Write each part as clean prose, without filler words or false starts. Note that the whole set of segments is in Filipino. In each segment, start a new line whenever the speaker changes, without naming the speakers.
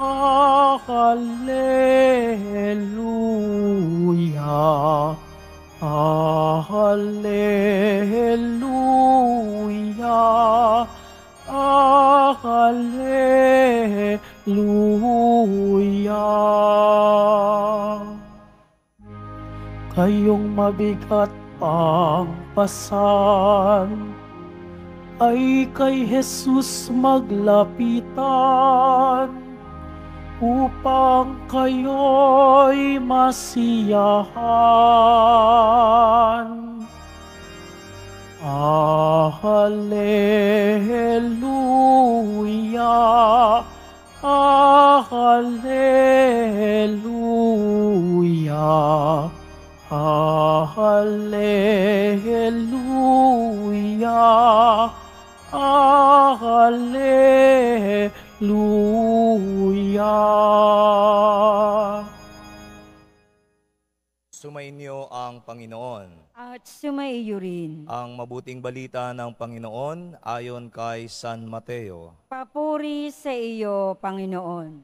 Hallelujah, Hallelujah, Hallelujah. Kayong mabigat pang pasan ay kay Jesus maglapitan upang kayo'y masiyahan. Hallelujah, Hallelujah, Hallelujah, Hallelujah.
Sumainyo ang Panginoon.
At sumaiyo rin.
Ang mabuting balita ng Panginoon ayon kay San Mateo.
Papuri sa iyo, Panginoon.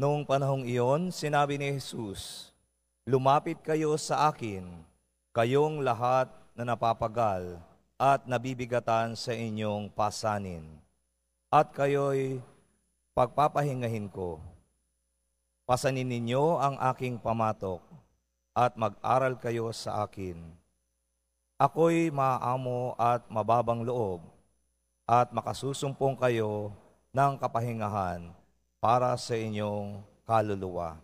Noong panahong iyon, sinabi ni Jesus, "Lumapit kayo sa akin, kayong lahat na napapagal at nabibigatan sa inyong pasanin, at kayo'y pagpapahingahin ko. Pasanin ninyo ang aking pamatok, at mag-aral kayo sa akin. Ako'y maamo at mababang loob, at makasusumpong kayo ng kapahingahan para sa inyong kaluluwa,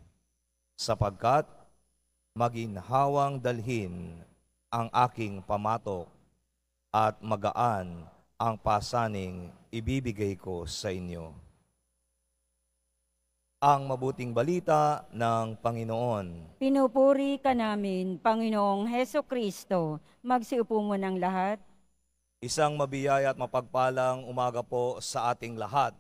sapagkat maginhawang dalhin ang aking pamatok at magaan ang pasaning ibibigay ko sa inyo." Ang mabuting balita ng Panginoon.
Pinupuri ka namin, Panginoong Heso Kristo. Magsiupo mo ng lahat.
Isang mabiyaya at mapagpalang umaga po sa ating lahat.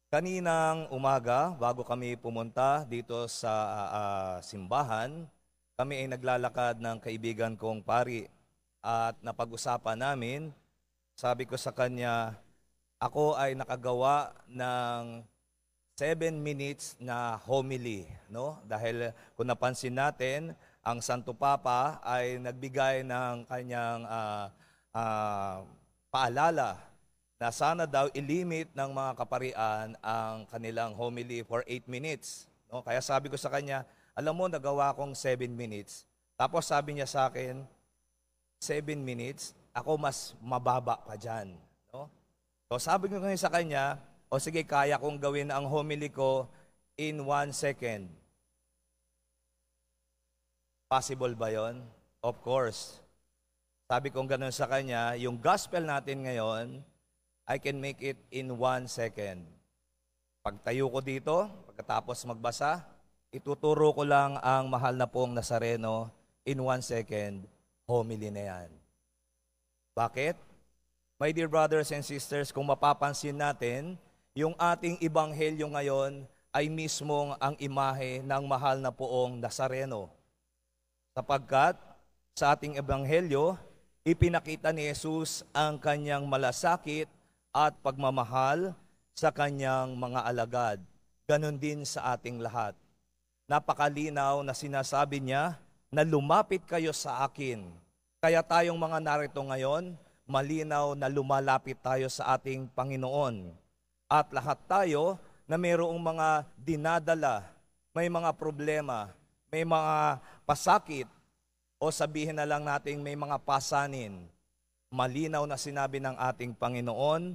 Kaninang umaga, bago kami pumunta dito sa simbahan, kami ay naglalakad ng kaibigan kong pari at napag-usapan namin, sabi ko sa kanya, ako ay nakagawa ng 7 minutes na homily, no? Dahil kung napansin natin, ang Santo Papa ay nagbigay ng kanyang paalala na sana daw ilimit ng mga kaparian ang kanilang homily for 8 minutes. No? Kaya sabi ko sa kanya, alam mo, nagawa kong 7 minutes. Tapos sabi niya sa akin, 7 minutes, ako mas mababa pa dyan. No? So sabi ko ngayon sa kanya, o sige, kaya kong gawin ang homily ko in 1 second. Possible ba yon? Of course. Sabi kong ganun sa kanya, yung gospel natin ngayon, I can make it in 1 second. Pagtayo ko dito, pagkatapos magbasa, ituturo ko lang ang mahal na pong Nazareno in 1 second, homily na yan. Bakit? My dear brothers and sisters, kung mapapansin natin, yung ating ebanghelyo ngayon ay mismong ang imahe ng mahal na poong Nazareno. Sapagkat sa ating ebanghelyo, ipinakita ni Jesus ang kanyang malasakit at pagmamahal sa kanyang mga alagad. Ganon din sa ating lahat. Napakalinaw na sinasabi niya na lumapit kayo sa akin. Kaya tayong mga narito ngayon, malinaw na lumalapit tayo sa ating Panginoon. At lahat tayo na mayroong mga dinadala, may mga problema, may mga pasakit, o sabihin na lang natin may mga pasanin. Malinaw na sinabi ng ating Panginoon,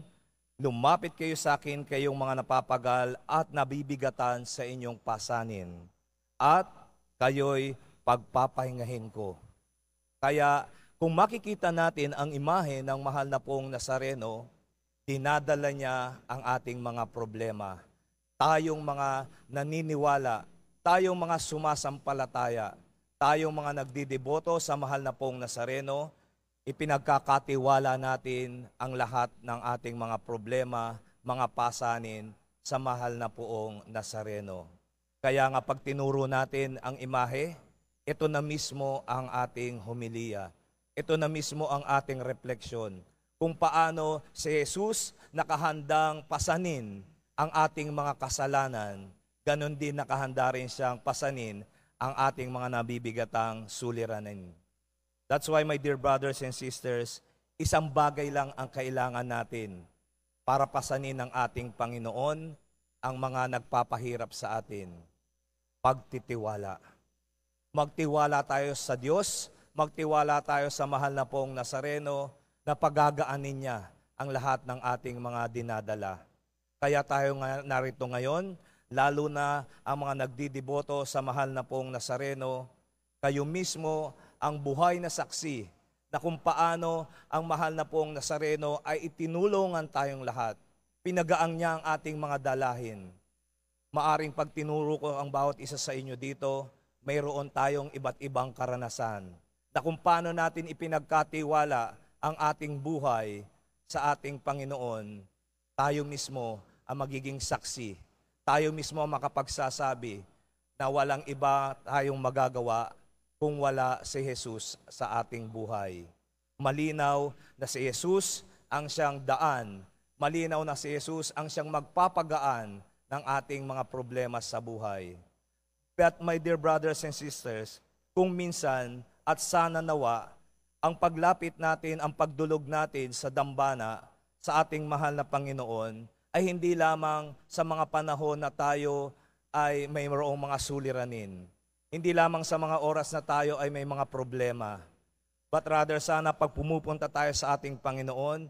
lumapit kayo sa akin, kayong mga napapagal at nabibigatan sa inyong pasanin. At kayo'y pagpapahingahin ko. Kaya kung makikita natin ang imahe ng mahal na pong Nazareno, dinadala niya ang ating mga problema. Tayong mga naniniwala, tayong mga sumasampalataya, tayong mga nagdideboto sa mahal na pong Nazareno, ipinagkakatiwala natin ang lahat ng ating mga problema, mga pasanin sa mahal na poong Nazareno. Kaya nga pag tinuro natin ang imahe, ito na mismo ang ating homilya. Ito na mismo ang ating refleksyon. Kung paano si Jesus nakahandang pasanin ang ating mga kasalanan, ganon din nakahanda rin siyang pasanin ang ating mga nabibigatang suliranin. That's why, my dear brothers and sisters, isang bagay lang ang kailangan natin para pasanin ng ating Panginoon ang mga nagpapahirap sa atin. Pagtitiwala. Magtiwala tayo sa Diyos, magtiwala tayo sa mahal na pong Nazareno na pagagaanin niya ang lahat ng ating mga dinadala. Kaya tayo narito ngayon, lalo na ang mga nagdidiboto sa mahal na pong Nazareno, kayo mismo ang buhay na saksi na kung paano ang mahal na pong Nazareno ay itinulungan tayong lahat. Pinagaang niya ang ating mga dalahin. Maaring pag tinuro ko ang bawat isa sa inyo dito, mayroon tayong iba't ibang karanasan na kung paano natin ipinagkatiwala ang ating buhay sa ating Panginoon, tayo mismo ang magiging saksi. Tayo mismo ang makapagsasabi na walang iba tayong magagawa kung wala si Jesus sa ating buhay. Malinaw na si Jesus ang siyang daan. Malinaw na si Jesus ang siyang magpapagaan ng ating mga problema sa buhay. But my dear brothers and sisters, kung minsan at sana nawa, ang paglapit natin, ang pagdulog natin sa dambana sa ating mahal na Panginoon ay hindi lamang sa mga panahon na tayo ay mayroong mga suliranin. Hindi lamang sa mga oras na tayo ay may mga problema. But rather sana pag pumupunta tayo sa ating Panginoon,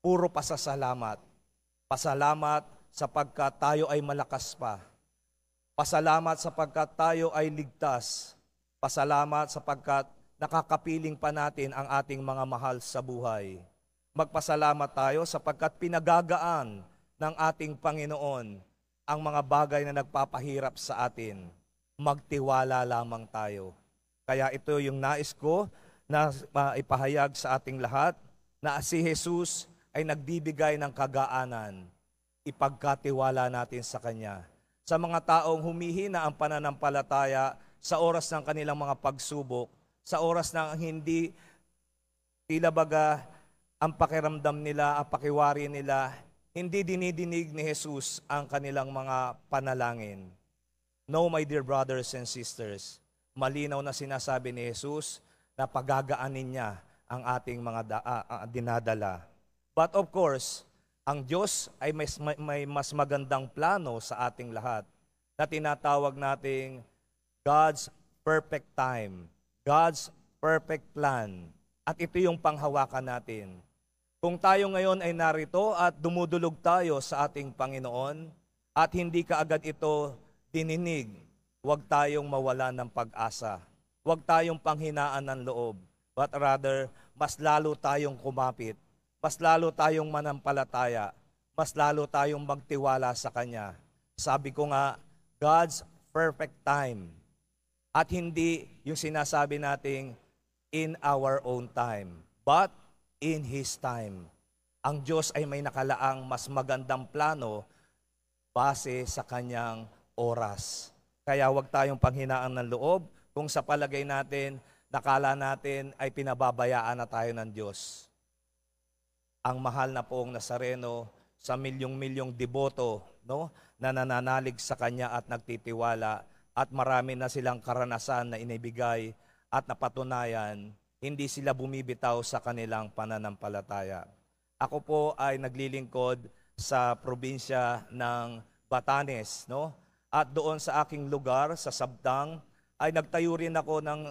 puro pasasalamat. Pasalamat sapagkat tayo ay malakas pa. Pasalamat sapagkat tayo ay ligtas. Pasalamat sapagkat nakakapiling pa natin ang ating mga mahal sa buhay. Magpasalamat tayo sapagkat pinagagaan ng ating Panginoon ang mga bagay na nagpapahirap sa atin. Magtiwala lamang tayo. Kaya ito yung nais ko na ipahayag sa ating lahat na si Jesus ay nagbibigay ng kagaanan. Ipagkatiwala natin sa Kanya. Sa mga taong humihina ang pananampalataya sa oras ng kanilang mga pagsubok, sa oras na hindi tila baga ang pakiramdam nila, ang pakiwari nila, hindi dinidinig ni Jesus ang kanilang mga panalangin. No, my dear brothers and sisters, malinaw na sinasabi ni Jesus na pagagaanin niya ang ating mga dinadala. But of course, ang Diyos ay may mas magandang plano sa ating lahat na tinatawag nating God's perfect time, God's perfect plan. At ito yung panghawakan natin. Kung tayo ngayon ay narito at dumudulog tayo sa ating Panginoon at hindi kaagad ito dininig, huwag tayong mawala ng pag-asa. Huwag tayong panghinaan ng loob, but rather, mas lalo tayong kumapit. Mas lalo tayong manampalataya, mas lalo tayong magtiwala sa Kanya. Sabi ko nga, God's perfect time. At hindi yung sinasabi nating in our own time, but in His time. Ang Diyos ay may nakalaang mas magandang plano base sa Kanyang oras. Kaya huwag tayong panghinaan ng loob kung sa palagay natin, nakala natin ay pinababayaan na tayo ng Diyos. Ang mahal na poong Nazareno sa milyong-milyong deboto, no, na nananalig sa Kanya at nagtitiwala at marami na silang karanasan na inibigay at napatunayan, hindi sila bumibitaw sa kanilang pananampalataya. Ako po ay naglilingkod sa probinsya ng Batanes, no? At doon sa aking lugar, sa Sabtang, ay nagtayo rin ako ng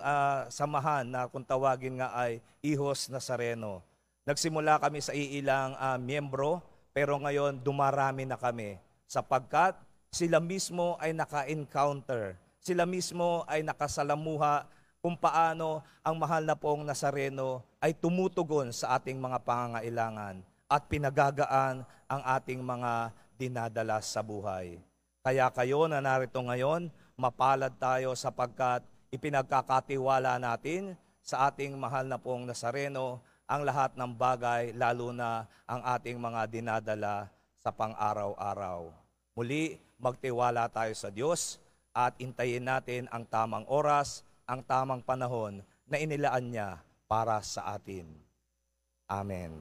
samahan na kung tawagin nga ay Hijos Nazareno. Nagsimula kami sa iilang miyembro, pero ngayon dumarami na kami sapagkat sila mismo ay naka-encounter. Sila mismo ay nakasalamuha kung paano ang mahal na poong Nazareno ay tumutugon sa ating mga pangangailangan at pinagagaan ang ating mga dinadala sa buhay. Kaya kayo na narito ngayon, mapalad tayo sapagkat ipinagkakatiwala natin sa ating mahal na poong Nazareno ang lahat ng bagay, lalo na ang ating mga dinadala sa pang-araw-araw. Muli, magtiwala tayo sa Diyos at intayin natin ang tamang oras, ang tamang panahon na inilaan niya para sa atin. Amen.